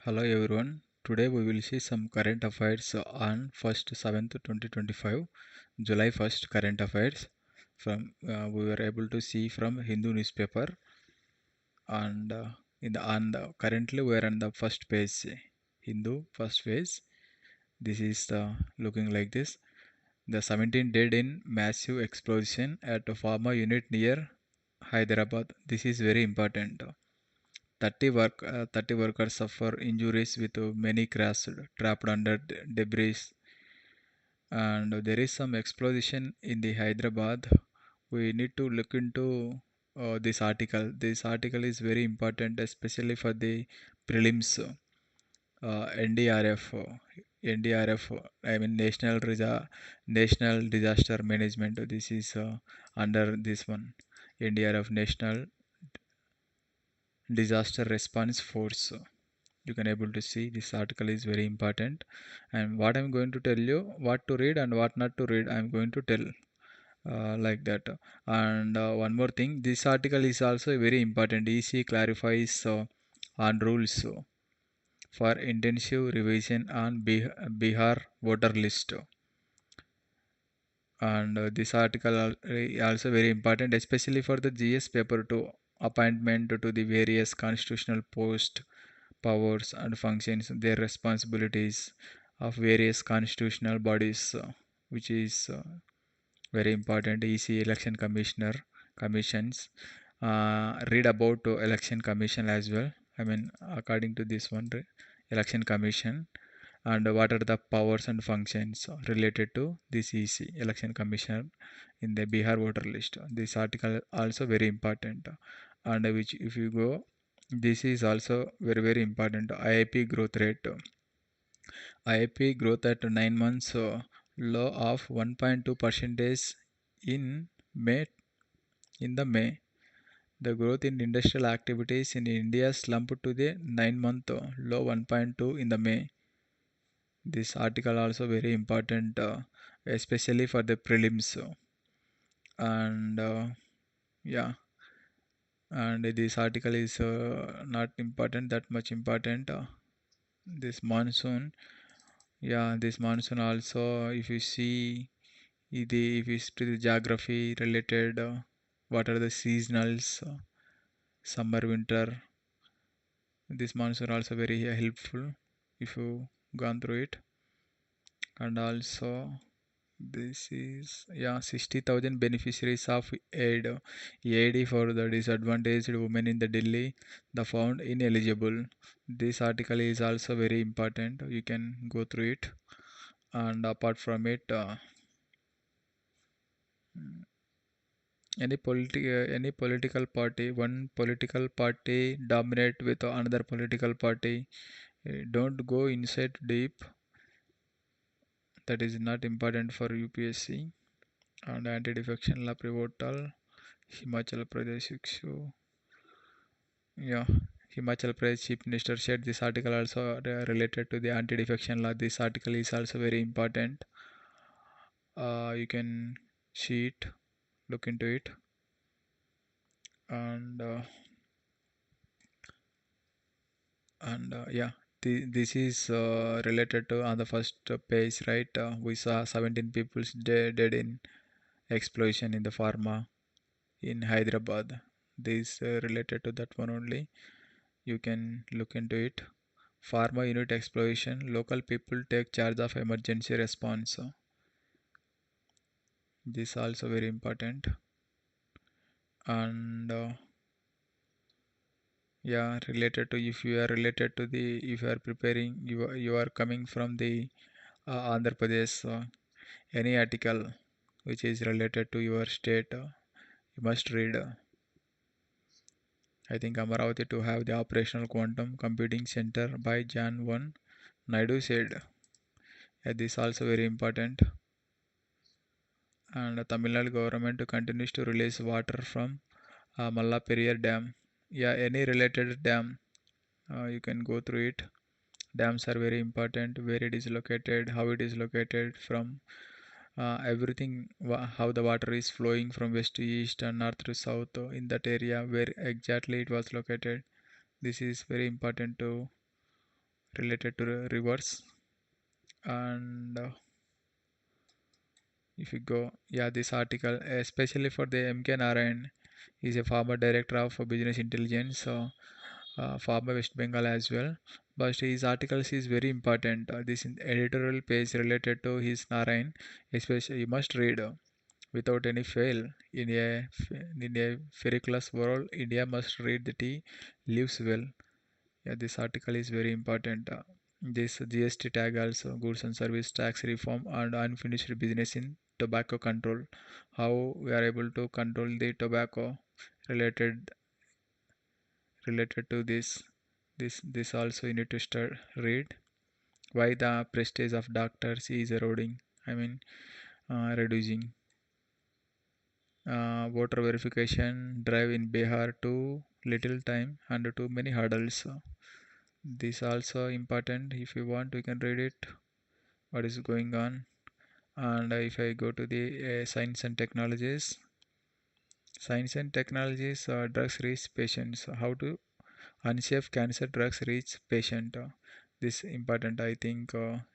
Hello everyone. Today we will see some current affairs on 1st 7th 2025, July 1st current affairs from we were able to see from Hindu newspaper and currently we are on the first page, Hindu first page. This is looking like this. The 17 dead in massive explosion at a pharma unit near Hyderabad. This is very important. 30 workers suffer injuries with many crashed, trapped under debris. And there is some explosion in the Hyderabad. We need to look into this article. This article is very important, especially for the prelims. NDRF, NDRF, I mean National Disaster Management. This is under this one, NDRF, National Disaster Response Force. You can able to see this article is very important, and what I'm going to tell you, what to read and what not to read, I'm going to tell like that. And one more thing, this article is also very important. EC clarifies on rules for intensive revision on Bihar voter list. And this article also very important, especially for the GS paper 2 appointment to the various constitutional post powers and functions, their responsibilities of various constitutional bodies, which is very important. EC election commissioner commissions. Read about election commission as well. I mean, according to this one, election commission, and what are the powers and functions related to this EC election commissioner in the Bihar voter list. This article also very important, and which if you go, this is also very important. IIP growth rate. IIP growth at 9 months low of 1.2 percentage in May. In the May, the growth in industrial activities in India slumped to the 9-month low 1.2 in the May. This article also very important, especially for the prelims. And yeah, and this article is not important, that much important. This monsoon, yeah, this monsoon also, if you see if you to the geography related, what are the seasonals, summer, winter. This monsoon also very helpful if you gone through it. And also this is, yeah, 60,000 beneficiaries of aid for the disadvantaged women in the Delhi, the found ineligible. This article is also very important. You can go through it. And apart from it, any political party, one political party dominate with another political party. Don't go inside deep. That is not important for UPSC. And anti-defection law pivotal. Himachal Pradesh issue. Yeah, Himachal Pradesh Chief Minister said this article also related to the anti-defection law. This article is also very important. You can see it, look into it. And yeah, this is related to on the first page, right? We saw 17 people dead in explosion in the pharma in Hyderabad. This related to that one only. You can look into it. Pharma unit explosion. Local people take charge of emergency response. This also very important. And yeah, related to, if you are related to the, if you are preparing, you are coming from the Andhra Pradesh, any article which is related to your state, you must read. I think Amaravati to have the operational quantum computing center by Jan 1. Naidu said, yeah, this also very important. And Tamil Nadu government continues to release water from Mallaperiyar Dam. Yeah, any related dam, you can go through it. Dams are very important, where it is located, how it is located, from everything, how the water is flowing from west to east and north to south in that area, where exactly it was located. This is very important to related to rivers. And if you go, yeah, this article, especially for the MK Narayan, is a former director of business intelligence, former West Bengal as well. But his articles is very important. This editorial page related to his Narayan, especially you must read without any fail. In a periculous world, India must read that he lives well. Yeah, this article is very important. This GST tag also goods and service tax reform and unfinished business in tobacco control. How we are able to control the tobacco related related to this. This also you need to start read. Why the prestige of doctors is eroding. I mean reducing. Voter verification drive in Bihar too little time and too many hurdles. This also important. If you want, we can read it. What is going on? And if I go to the science and technologies, drugs reach patients. How to unsafe cancer drugs reach patient? This important. I think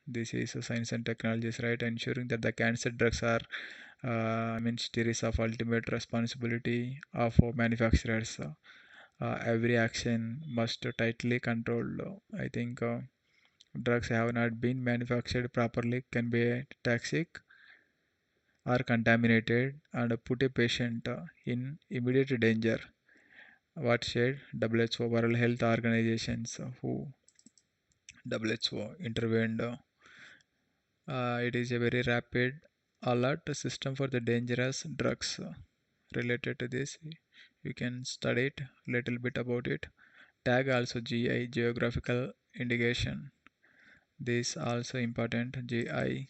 this is science and technologies, right? Ensuring that the cancer drugs are means there is of ultimate responsibility of manufacturers. Every action must tightly controlled. I think drugs have not been manufactured properly can be toxic or contaminated and put a patient in immediate danger. What said WHO World Health Organizations who WHO intervened. It is a very rapid alert system for the dangerous drugs related to this. You can study it little bit about it. Tag also GI geographical indication. This also important GI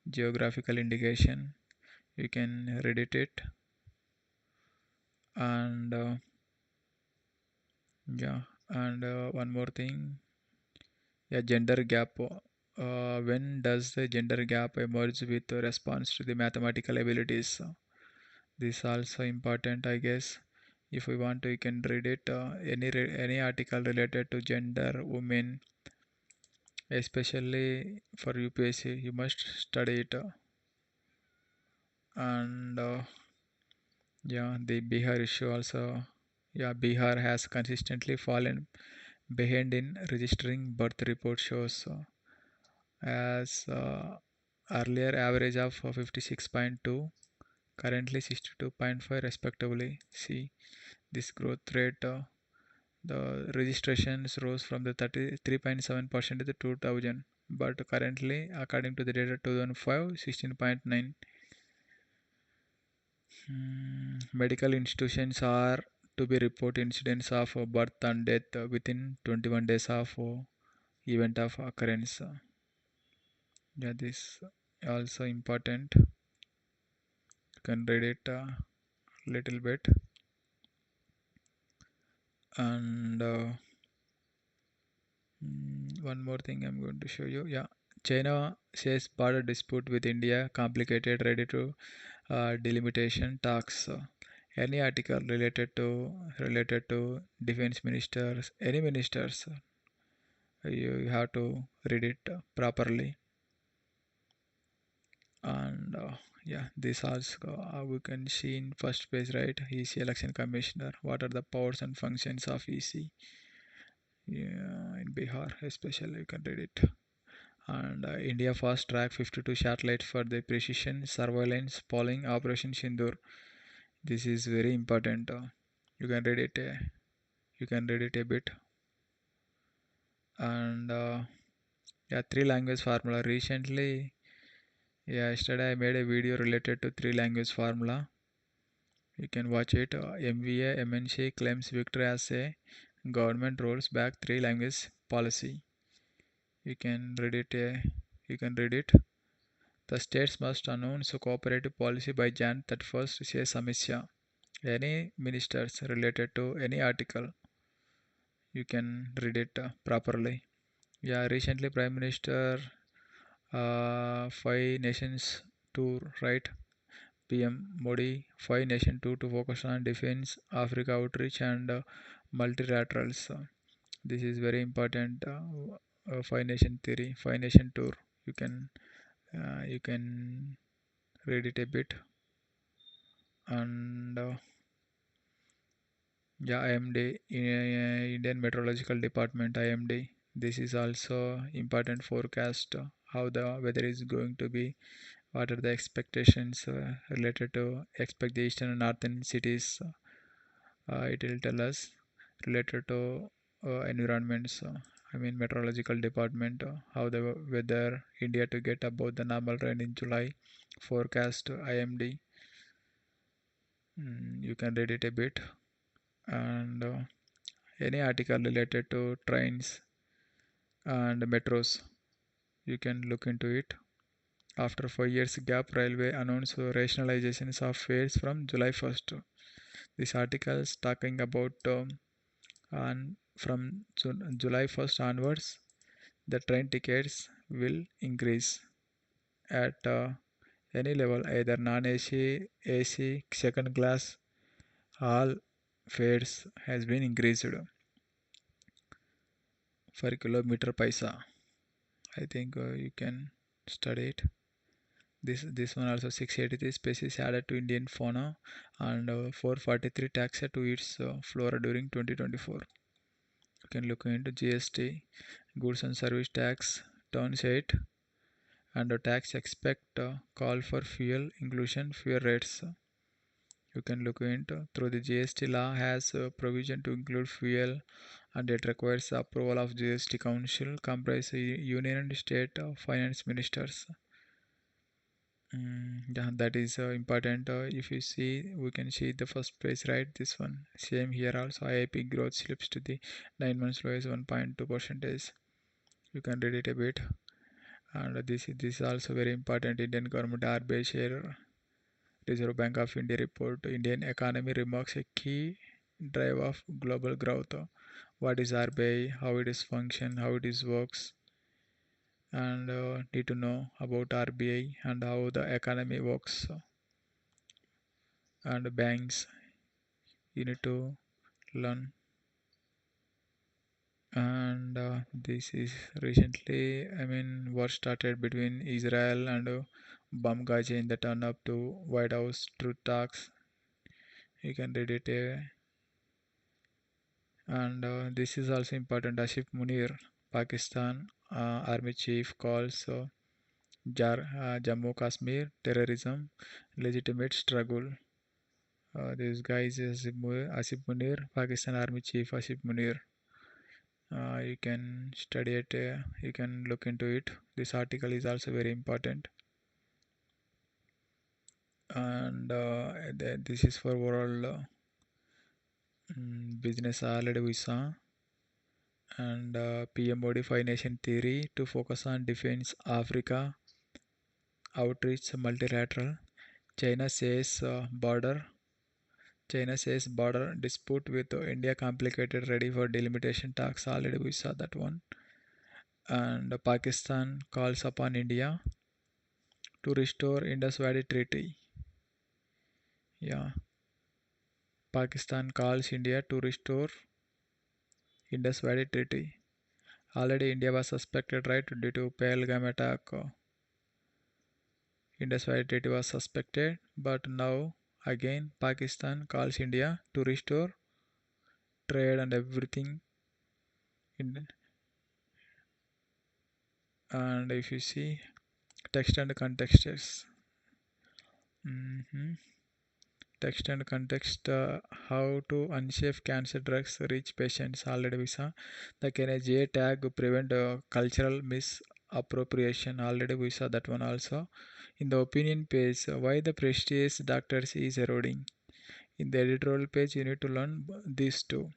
geographical indication. You can read it and yeah, and one more thing, yeah, gender gap. When does the gender gap emerge with response to the mathematical abilities? This also important, I guess. If we want to, you can read it. Any article related to gender, women, especially for UPSC, you must study it. And yeah, the Bihar issue also. Yeah, Bihar has consistently fallen behind in registering birth report shows as earlier average of 56.2, currently 62.5 respectively. See this growth rate. The registrations rose from the 33.7% to the 2000, but currently, according to the data 2005, 16.9. Medical institutions are to be report incidents of birth and death within 21 days of event of occurrence. Yeah, this also important. You can read it a little bit. And one more thing I'm going to show you. Yeah, China says border dispute with India complicated, ready to delimitation talks. Any article related to defense ministers, any ministers, you have to read it properly. And yeah, this also we can see in first page, right? EC election commissioner. What are the powers and functions of EC? Yeah, in Bihar, especially you can read it. And India fast track 52 satellites for the precision surveillance following Operation Sindur. This is very important. You can read it. You can read it a bit. And yeah, three language formula. Recently, yeah, yesterday I made a video related to three language formula. You can watch it. MVA MNC claims victory as a government rolls back three language policy. You can read it. You can read it. The states must announce a cooperative policy by Jan 31st, says Amisha. Any ministers related to any article, you can read it properly. Yeah, recently Prime Minister five nations tour, right? PM Modi five nation tour to focus on defense, Africa outreach, and multilaterals. This is very important. Five Nation Theory, Five Nation Tour. You can you can read it a bit. And yeah, IMD, Indian Meteorological Department, IMD. This is also important forecast how the weather is going to be. What are the expectations related to expect the eastern and northern cities? It will tell us related to environments. I mean meteorological department, how the weather India to get above the normal rain in July forecast IMD. You can read it a bit. And any article related to trains and metros, you can look into it. After 5 years gap, railway announced rationalizations of fares from July 1st. This article is talking about and from July 1st onwards, the train tickets will increase at any level, either non-AC, AC, second class, all fares has been increased for kilometer paisa. I think you can study it. This one also 683 species added to Indian fauna and 443 taxa to its flora during 2024. You can look into GST, goods and service tax, turns 8, and the tax expect call for fuel inclusion fuel rates. You can look into through the GST law has provision to include fuel, and it requires the approval of GST Council comprising union and state finance ministers. Yeah, that is important. If you see, we can see the first place, right? This one, same here also. IIP growth slips to the 9 months low is 1.2 percentage. You can read it a bit. And this is also very important. Indian government RBI share Reserve Bank of India report. Indian economy remarks a key drive of global growth. What is RBI? How it is function? How it is works? And need to know about RBI and how the economy works and banks. You need to learn. And this is recently, I mean, war started between Israel and Bamgaje in the turn up to White House truth talks. You can read it. And this is also important. Asif Munir, Pakistan Army Chief, calls Jammu Kashmir terrorism legitimate struggle. This guy is Asif Munir, Pakistan Army Chief Asif Munir. You can study it, you can look into it. This article is also very important. And this is for overall business already we saw. And PMOD Five Nation Theory to focus on defense, Africa, outreach, multilateral. China says border dispute with India complicated, ready for delimitation talks. Already we saw that one. And Pakistan calls upon India to restore Indus Valley Treaty. Yeah, Pakistan calls India to restore Indus Valley Treaty. Already India was suspected, right, due to Pahalgam attack. Indus Valley Treaty was suspected, but now again Pakistan calls India to restore trade and everything. In, and if you see text and context, mhm, text and context, how to unsafe cancer drugs reach patients. Already we saw the KNGA tag prevent cultural misappropriation. Already we saw that one also. In the opinion page, why the prestigious doctors is eroding. In the editorial page, you need to learn these two.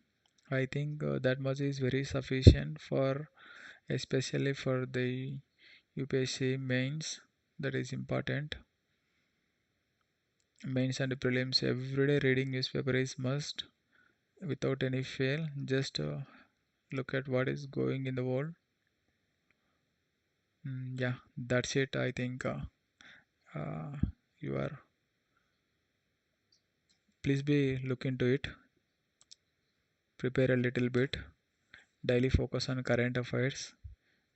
I think that much is very sufficient for, especially for the UPSC mains. That is important. Mains and prelims. Everyday reading newspaper is must without any fail. Just look at what is going in the world. Yeah, that's it. I think uh, you are. Please be look into it. Prepare a little bit. Daily focus on current affairs.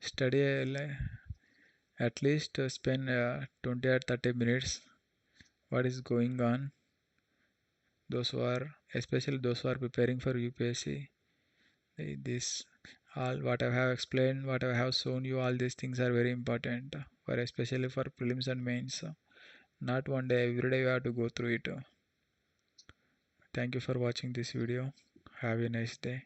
study at least spend 20 or 30 minutes what is going on. Those who are, especially those who are preparing for UPSC, this all what I have explained, what I have shown you, all these things are very important for especially for prelims and mains. Not one day, every day you have to go through it. Thank you for watching this video. Have a nice day.